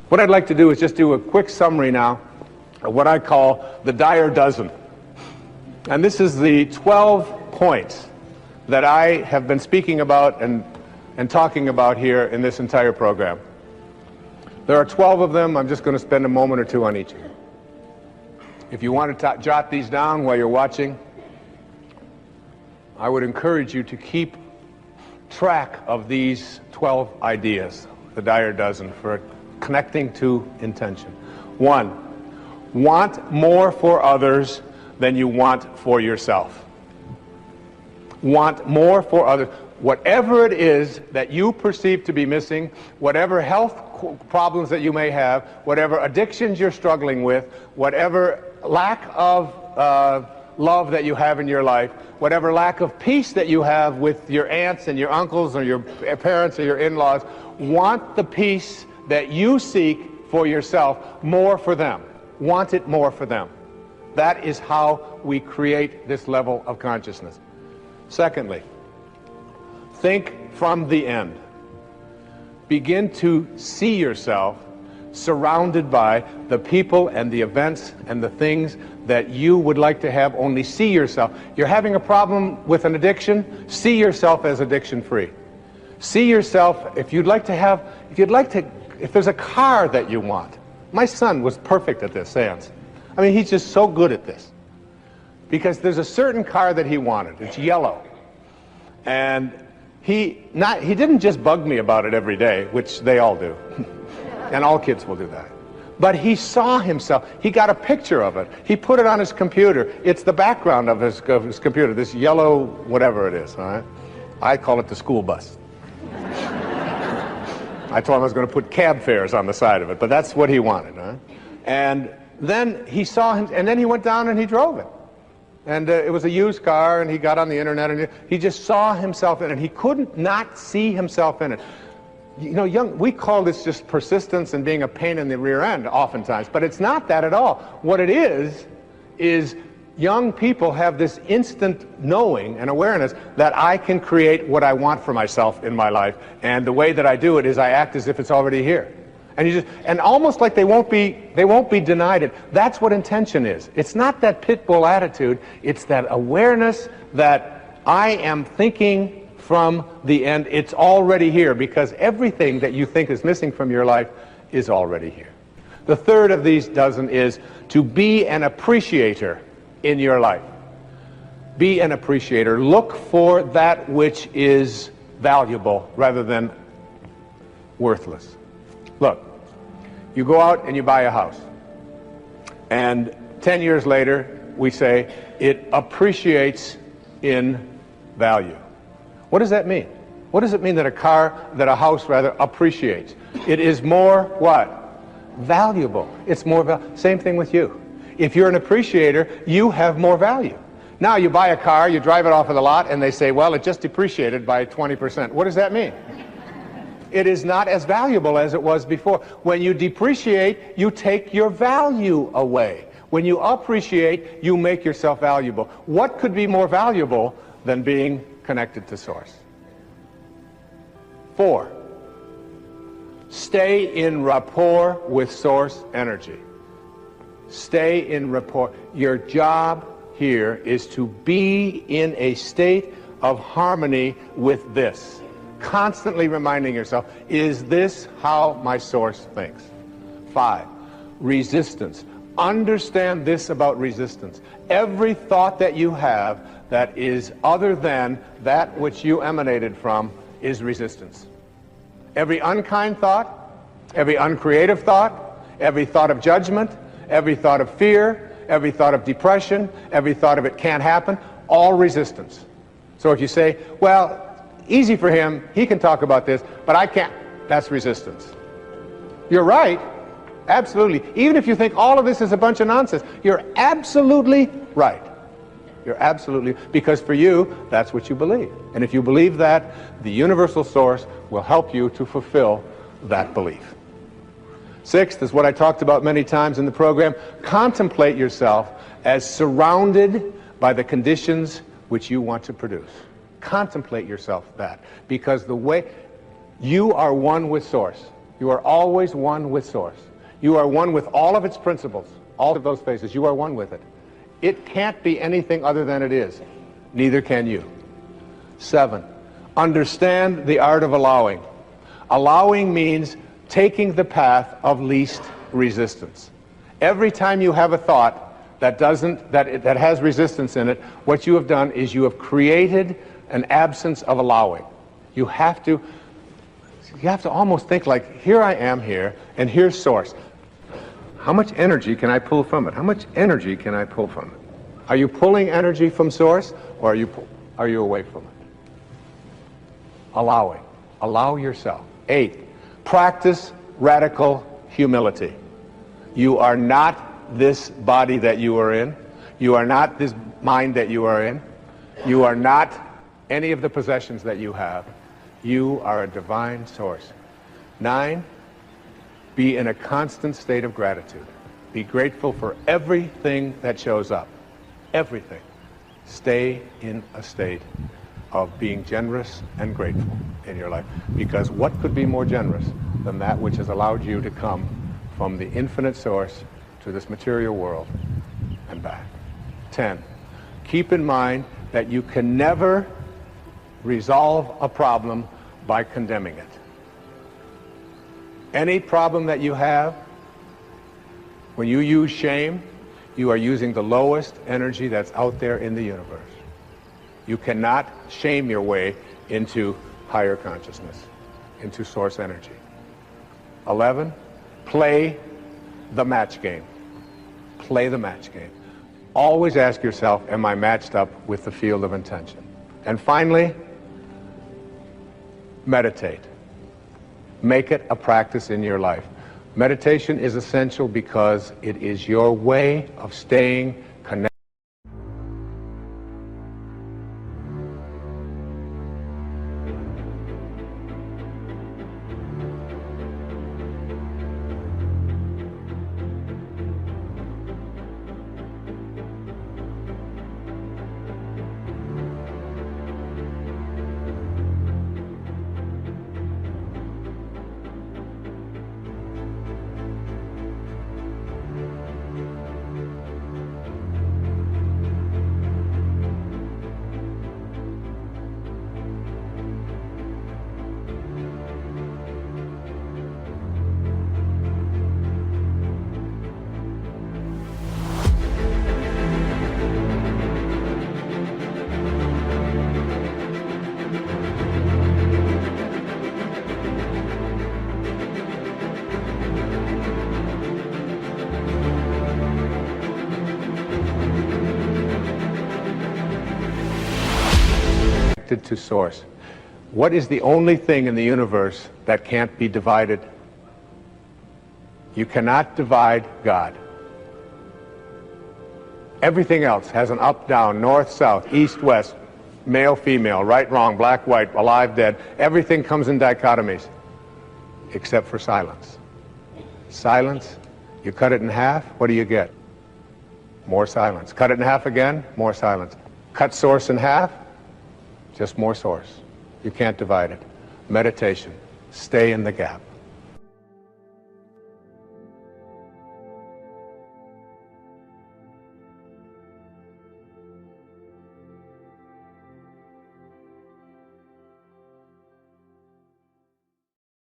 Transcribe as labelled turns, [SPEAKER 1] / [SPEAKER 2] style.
[SPEAKER 1] What I'd like to do is just do a quick summary now of what I call the Dyer dozen. And this is the 12 points that I have been speaking about and talking about here in this entire program. There are 12 of them. I'm just going to spend a moment or two on each of them. If you want to jot these down while you're watching, I would encourage you to keep track of these 12 ideas, the Dyer dozen, for connecting to intention. 1, want more for others than you want for yourself. Want more for others. Whatever it is that you perceive to be missing, whatever health problems that you may have, whatever addictions you're struggling with, whatever lack of love that you have in your life, whatever lack of peace that you have with your aunts and your uncles or your parents or your in-laws, want the peace that you seek for yourself more for them. Want it more for them. That is how we create this level of consciousness. Secondly, think from the end. Begin to see yourself surrounded by the people and the events and the things that you would like to have. Only see yourself. You're having a problem with an addiction, see yourself as addiction-free. See yourself, if there's a car that you want. My son was perfect at this, Sans. I mean, he's just so good at this. Because there's a certain car that he wanted. It's yellow. And he didn't just bug me about it every day, which they all do. And all kids will do that. But he saw himself. He got a picture of it. He put it on his computer. It's the background of his computer, this yellow whatever it is. All right? I call it the school bus. I told him I was going to put cab fares on the side of it, but that's what he wanted. Huh? And then he saw him, and then he went down and he drove it. And it was a used car, and he got on the internet, and he just saw himself in it. He couldn't not see himself in it. You know, we call this just persistence and being a pain in the rear end oftentimes, but it's not that at all. What it is young people have this instant knowing and awareness that I can create what I want for myself in my life, and the way that I do it is I act as if it's already here. And almost like they won't be denied it. That's what intention is. It's not that pit bull attitude. It's that awareness that I am thinking from the end. It's already here, because everything that you think is missing from your life is already here. The third of these dozen is to be an appreciator in your life. Be an appreciator. Look for that which is valuable rather than worthless. Look, you go out and you buy a house, and 10 years later we say it appreciates in value. What does that mean? What does it mean that a house appreciates? It is more what? Valuable. It's more same thing with you. If you're an appreciator, you have more value. Now you buy a car, you drive it off of the lot, and they say, well, it just depreciated by 20%. What does that mean? It is not as valuable as it was before. When you depreciate, you take your value away. When you appreciate, you make yourself valuable. What could be more valuable than being connected to Source? 4, stay in rapport with Source energy. Stay in rapport. Your job here is to be in a state of harmony with this. Constantly reminding yourself, is this how my Source thinks? 5, resistance. Understand this about resistance. Every thought that you have that is other than that which you emanated from is resistance. Every unkind thought, every uncreative thought, every thought of judgment, every thought of fear, every thought of depression, every thought of it can't happen, all resistance. So if you say, well, easy for him, he can talk about this, but I can't, that's resistance. You're right, absolutely. Even if you think all of this is a bunch of nonsense, you're absolutely right. You're absolutely, because for you, that's what you believe. And if you believe that, the universal Source will help you to fulfill that belief. 6th is what I talked about many times in the program. Contemplate yourself as surrounded by the conditions which you want to produce. Contemplate yourself that, because the way you are one with Source. You are always one with Source. You are one with all of its principles, all of those phases. You are one with it. It can't be anything other than it is. Neither can you. 7, understand the art of allowing. Allowing means taking the path of least resistance. Every time you have a thought that has resistance in it, what you have done is you have created an absence of allowing. You have to almost think like, here I am here, and here's Source. How much energy can I pull from it? How much energy can I pull from it? Are you pulling energy from Source, or are you away from it? Allowing. Allow yourself. 8, practice radical humility. You are not this body that you are in. You are not this mind that you are in. You are not any of the possessions that you have. You are a divine source. 9, be in a constant state of gratitude. Be grateful for everything that shows up. Everything. Stay in a state of being generous and grateful in your life. Because what could be more generous than that which has allowed you to come from the infinite source to this material world and back? 10, keep in mind that you can never resolve a problem by condemning it. Any problem that you have, when you use shame, you are using the lowest energy that's out there in the universe. You cannot shame your way into higher consciousness, into source energy. 11, play the match game. Play the match game. Always ask yourself, am I matched up with the field of intention? And finally, meditate. Make it a practice in your life. Meditation is essential because it is your way of staying connected. To source. What is the only thing in the universe that can't be divided? You cannot divide God. Everything else has an up, down, north, south, east, west, male, female, right, wrong, black, white, alive, dead. Everything comes in dichotomies except for silence. Silence, you cut it in half, what do you get? More silence. Cut it in half again, more silence. Cut source in half, just more source. You can't divide it. Meditation. Stay in the gap.